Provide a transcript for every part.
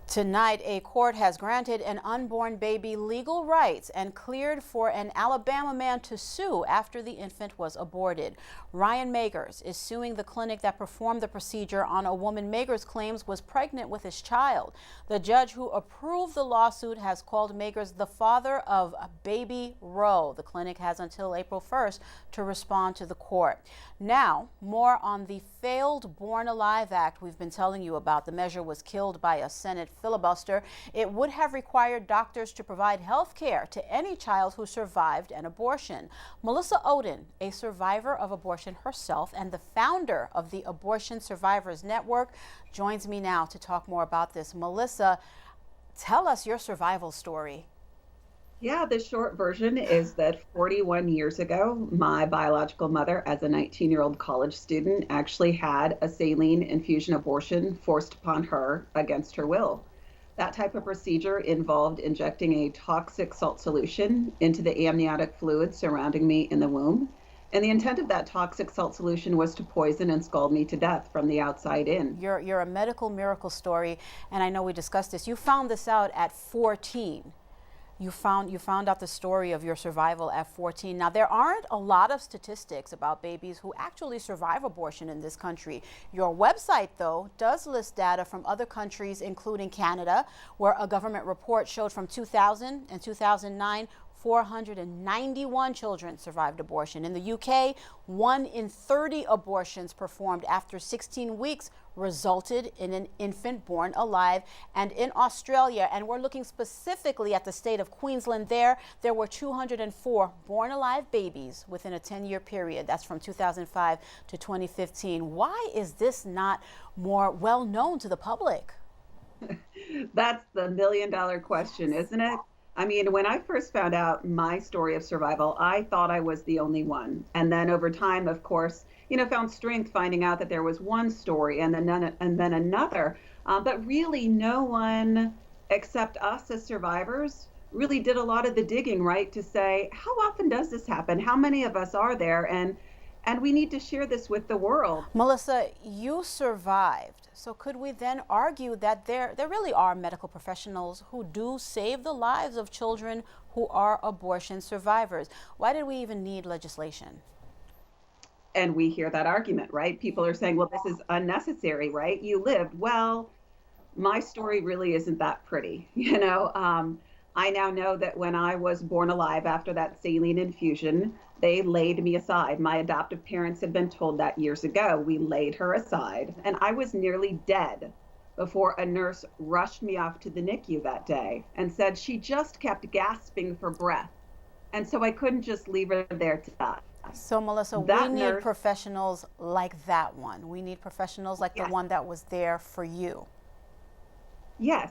Tonight, a court has granted an unborn baby legal rights and cleared for an Alabama man to sue after the infant was aborted. Ryan Magers is suing the clinic that performed the procedure on a woman Magers claims was pregnant with his child. The judge who approved the lawsuit has called Magers the father of baby Roe. The clinic has until April 1st to respond to the court. Now, more on the failed Born Alive Act we've been telling you about. The measure was killed by a Senate filibuster. It would have required doctors to provide health care to any child who survived an abortion. Melissa Ohden, a survivor of abortion herself and the founder of the Abortion Survivors Network, joins me now to talk more about this. Melissa, tell us your survival story. Yeah, the short version is that 41 years ago, my biological mother, as a 19-year-old college student, actually had a saline infusion abortion forced upon her against her will. That type of procedure involved injecting a toxic salt solution into the amniotic fluid surrounding me in the womb. And the intent of that toxic salt solution was to poison and scald me to death from the outside in. You're a medical miracle story, and I know we discussed this. You found this out at 14. You found out the story of your survival at 14. Now, there aren't a lot of statistics about babies who actually survive abortion in this country. Your website, though, does list data from other countries, including Canada, where a government report showed from 2000 and 2009, 491 children survived abortion. In the UK, 1 in 30 abortions performed after 16 weeks resulted in an infant born alive. And in Australia, and we're looking specifically at the state of Queensland, there were 204 born alive babies within a 10-year period. That's from 2005 to 2015. Why is this not more well known to the public? That's the million-dollar question, isn't it? I mean, when I first found out my story of survival, I thought I was the only one. And then over time, of course, found strength finding out that there was one story and then another. But really, no one except us as survivors really did a lot of the digging, right, to say, how often does this happen? How many of us are there? And we need to share this with the world. Melissa, you survived. So could we then argue that there really are medical professionals who do save the lives of children who are abortion survivors? Why did we even need legislation? And we hear that argument, right? People are saying, well, this is unnecessary, right? You lived. Well, my story really isn't that pretty. I now know that when I was born alive after that saline infusion, they laid me aside. My adoptive parents had been told that years ago. We laid her aside, and I was nearly dead before a nurse rushed me off to the NICU that day and said she just kept gasping for breath. And so I couldn't just leave her there to die. So, Melissa, we need professionals like that one. We need professionals like the one that was there for you. Yes.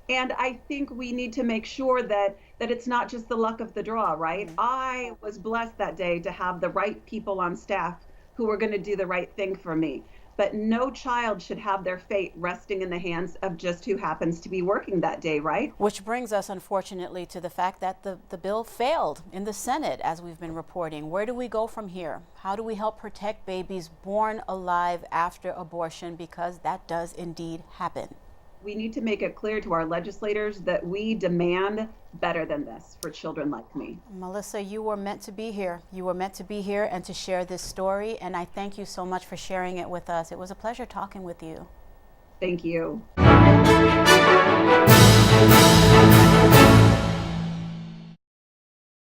And I think we need to make sure that it's not just the luck of the draw, right? Mm-hmm. I was blessed that day to have the right people on staff who were going to do the right thing for me. But no child should have their fate resting in the hands of just who happens to be working that day, right? Which brings us, unfortunately, to the fact that the bill failed in the Senate, as we've been reporting. Where do we go from here? How do we help protect babies born alive after abortion? Because that does indeed happen. We need to make it clear to our legislators that we demand better than this for children like me. Melissa, you were meant to be here. You were meant to be here and to share this story, and I thank you so much for sharing it with us. It was a pleasure talking with you. Thank you.